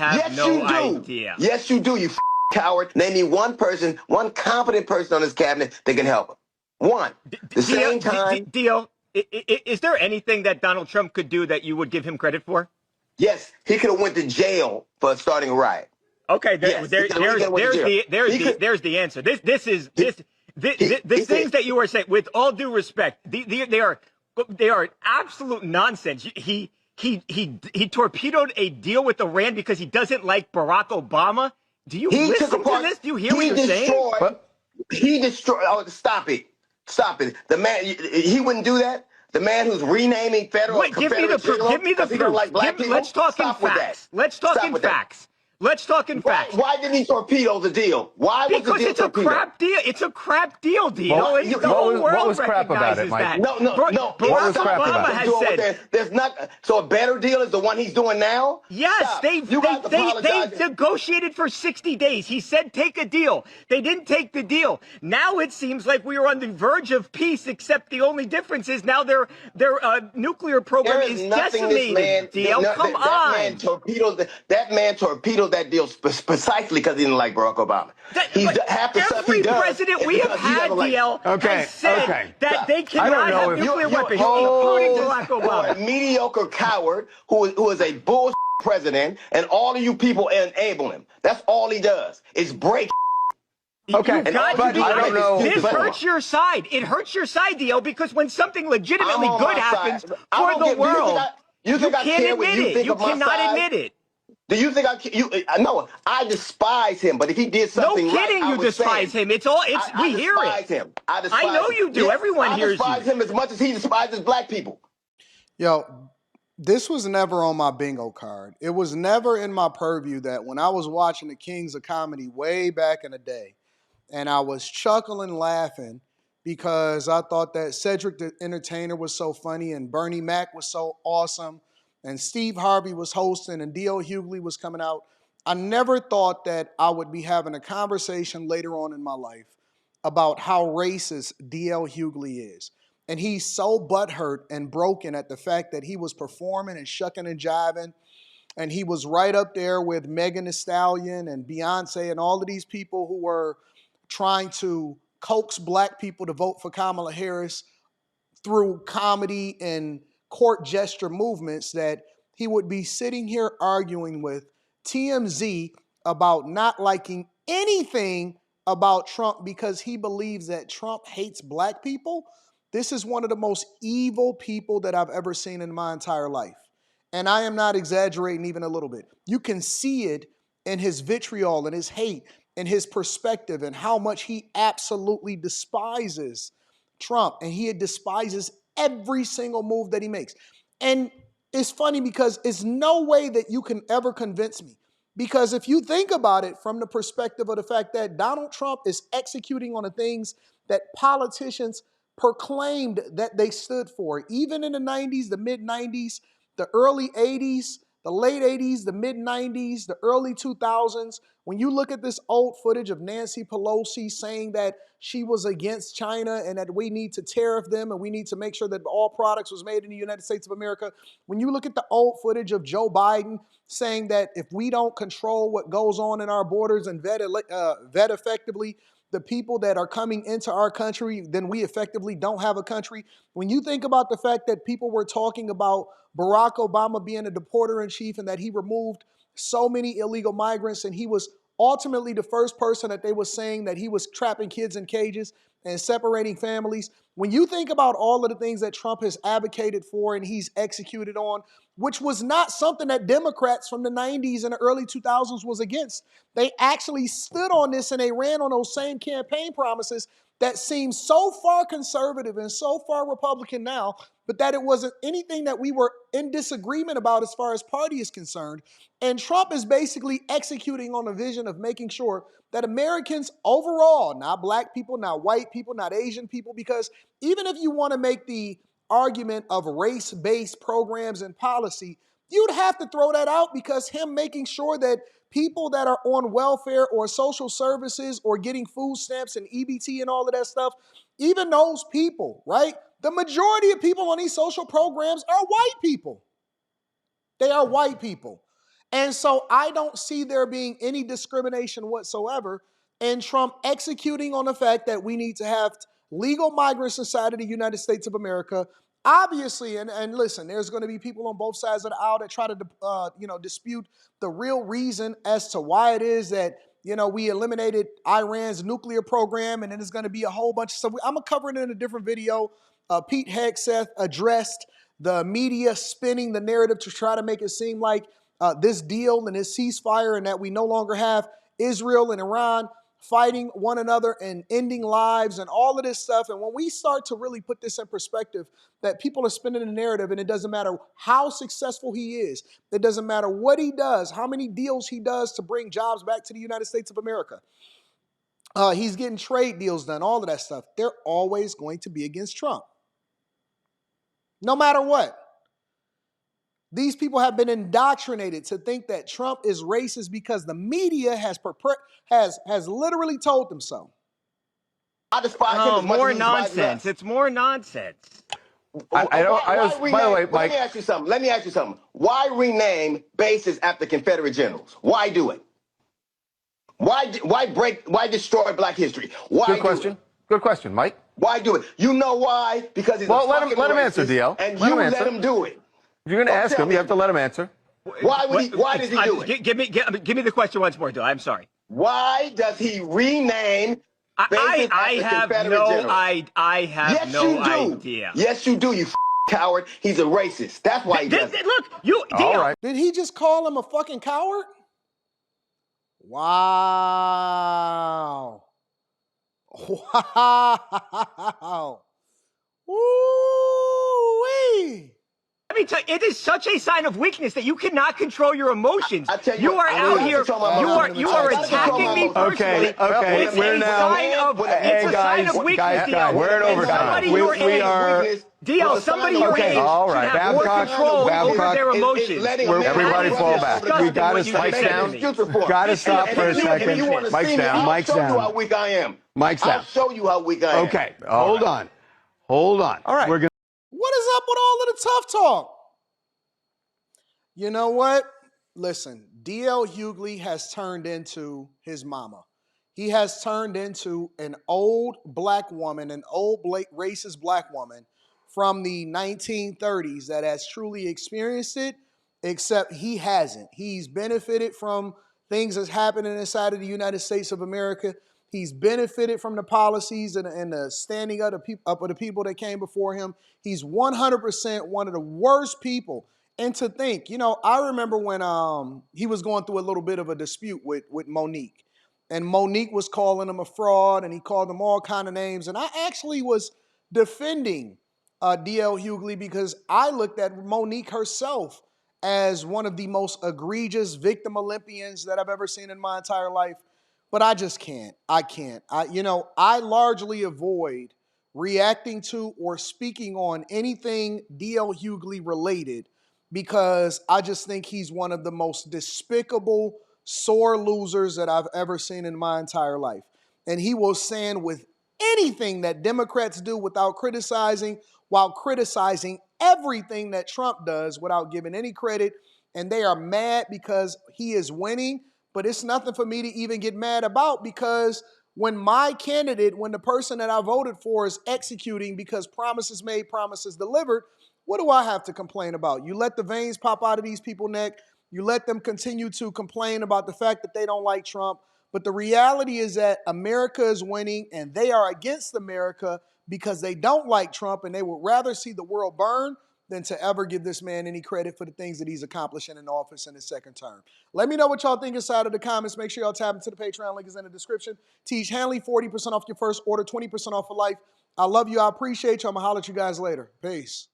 have Yes, no you do. idea. Yes, you do, you coward. Name me one person, one competent person on this cabinet that can help him. One. The same time. Dio, is there anything that Donald Trump could do that you would give him credit for? Yes, he could have went to jail for starting a riot. Okay, Yes, he could've went to jail. there's the answer. The He things that you are saying, with all due respect, they are absolute nonsense. He torpedoed a deal with Iran because he doesn't like Barack Obama. Do you He listen took apart. to this? Do you hear what you're saying? He destroyed. Oh, stop it! Stop it! The man, he wouldn't do that. The man who's renaming federal Wait, give me the Confederate proof. Give me the because he don't proof. like black people. Let's talk in Stop with that. facts. Let's talk Stop in with that. facts. Let's talk in facts. Why didn't he torpedo the deal? Why was the Because deal it's a torpedoed? crap deal. It's a crap deal, Dio. Well, And the whole world what was crap about it, recognizes Mike? that. No. What was crap Obama about it? has said. There's not. So a better deal is the one he's doing now. Yes, Stop. they apologize. negotiated for 60 days. He said take a deal. They didn't take the deal. Now it seems like we are on the verge of peace, except the only difference is now their nuclear program is decimated. Dio, come on. That man torpedoed that deal precisely because he didn't like Barack Obama. Every president we have had, DL, has said that they cannot have nuclear weapons, including Barack Obama. You're a mediocre coward who is a bull president, and all of you people enable him. That's all he does is break. Okay, but I don't know. This hurts your side. It hurts your side, Dio, because when something legitimately good happens for the world, you can't admit it. You cannot admit it. Do you think no, I despise him, but if he did something no kidding, right, you despise him. We hear it. I know you do. Everyone hears you. I despise him as much as he despises black people. Yo, this was never on my bingo card. It was never in my purview that when I was watching the Kings of Comedy way back in the day, and I was chuckling, laughing, because I thought that Cedric the Entertainer was so funny and Bernie Mac was so awesome and Steve Harvey was hosting and D.L. Hughley was coming out. I never thought that I would be having a conversation later on in my life about how racist D.L. Hughley is. And he's so butthurt and broken at the fact that he was performing and shucking and jiving. And he was right up there with Megan Thee Stallion and Beyonce and all of these people who were trying to coax black people to vote for Kamala Harris through comedy and court gesture movements, that he would be sitting here arguing with TMZ about not liking anything about Trump because he believes that Trump hates black people. This is one of the most evil people that I've ever seen in my entire life. And I am not exaggerating even a little bit. You can see it in his vitriol and his hate and his perspective and how much he absolutely despises Trump, and he despises every single move that he makes. And it's funny because it's no way that you can ever convince me. Because if you think about it from the perspective of the fact that Donald Trump is executing on the things that politicians proclaimed that they stood for, even in the 90s, the mid 90s, the early 80s, the late 80s, the mid 90s, the early 2000s, when you look at this old footage of Nancy Pelosi saying that she was against China and that we need to tariff them and we need to make sure that all products was made in the United States of America. When you look at the old footage of Joe Biden saying that if we don't control what goes on in our borders and vet effectively the people that are coming into our country, then we effectively don't have a country. When you think about the fact that people were talking about Barack Obama being a deporter-in-chief and that he removed so many illegal migrants, and he was ultimately the first person that they were saying that he was trapping kids in cages and separating families. When you think about all of the things that Trump has advocated for and he's executed on, which was not something that Democrats from the 90s and the early 2000s was against. They actually stood on this and they ran on those same campaign promises that seem so far conservative and so far Republican now, but that it wasn't anything that we were in disagreement about as far as party is concerned. And Trump is basically executing on a vision of making sure that Americans overall, not black people, not white people, not Asian people, because even if you want to make the argument of race-based programs and policy, you'd have to throw that out, because him making sure that people that are on welfare or social services or getting food stamps and EBT and all of that stuff, even those people, right? The majority of people on these social programs are white people. They are white people. And so I don't see there being any discrimination whatsoever in Trump executing on the fact that we need to have legal migrants inside of the United States of America. Obviously, and listen, there's going to be people on both sides of the aisle that try to dispute the real reason as to why it is that we eliminated Iran's nuclear program, and then there's going to be a whole bunch of stuff. I'm going to cover it in a different video. Pete Hegseth addressed the media spinning the narrative to try to make it seem like this deal and this ceasefire, and that we no longer have Israel and Iran fighting one another and ending lives and all of this stuff. And when we start to really put this in perspective, that people are spinning the narrative, and it doesn't matter how successful he is, it doesn't matter what he does, how many deals he does to bring jobs back to the United States of America. He's getting trade deals done, all of that stuff. They're always going to be against Trump. No matter what. These people have been indoctrinated to think that Trump is racist because the media has literally told them so. I despise him as much more as he despises nonsense. us. It's more nonsense. By the way, Mike. Let me ask you something. Why rename bases after Confederate generals? Why do it? Why destroy Black history? Why Good do question. it? Good question, Mike. Why do it? You know why? Because he's a fucking let him racist, answer, DL. and Let you him let answer. him do it. If you're going to ask him, you have to let him answer. Why does he do it? Give me the question once more, Bill. I'm sorry. Why does he rename bases I after have Confederate no generals? I have Yes, no you do. idea. Yes, you do, you coward. He's a racist. That's why he does it. Look, you All right. Did he just call him a fucking coward? Wow. Wow. Woo-wee. Let me tell you, it is such a sign of weakness that you cannot control your emotions. I tell You are what, out I here. control my emotions. You are I gotta control attacking my me emotions. personally. Okay, It's we're a now- sign of Hey, it's a sign guys, of weakness, guys, DL. we're in And overtime. somebody We your age, are- DL, somebody your Okay, age all should right. have more Babcock, control over Babcock their is emotions. letting a man Everybody run fall this back. over the We got to Disgusting what you Mike's just said down. to me. excuse report. Got to stop And for a if you second. want to Mike's see me, down. I'll Mike's show you down. how weak I am. Mike's I'll down. show you how weak I am. Okay. Hold on. Hold on. All right. We're gonna What is up with all of the tough talk? You know what? Listen, D.L. Hughley has turned into his mama. He has turned into an old black woman, an old racist black woman from the 1930s that has truly experienced it, except he hasn't. He's benefited from things that's happening inside of the United States of America. He's benefited from the policies and the standing up of the people that came before him. He's 100% one of the worst people. And to think, I remember when he was going through a little bit of a dispute with Monique. And Monique was calling him a fraud, and he called him all kind of names. And I actually was defending D.L. Hughley because I looked at Monique herself as one of the most egregious victim Olympians that I've ever seen in my entire life. But I just can't. I can't. I largely avoid reacting to or speaking on anything D.L. Hughley related because I just think he's one of the most despicable, sore losers that I've ever seen in my entire life. And he will stand with anything that Democrats do without criticizing, while criticizing everything that Trump does without giving any credit. And they are mad because he is winning, but it's nothing for me to even get mad about because when my candidate, when the person that I voted for is executing because promises made, promises delivered, what do I have to complain about? You let the veins pop out of these people's neck. You let them continue to complain about the fact that they don't like Trump. But the reality is that America is winning and they are against America because they don't like Trump and they would rather see the world burn than to ever give this man any credit for the things that he's accomplishing in office in his second term. Let me know what y'all think inside of the comments. Make sure y'all tap into the Patreon. Link is in the description. Teach Hanley, 40% off your first order, 20% off for life. I love you. I appreciate you. I'm going to holler at you guys later. Peace.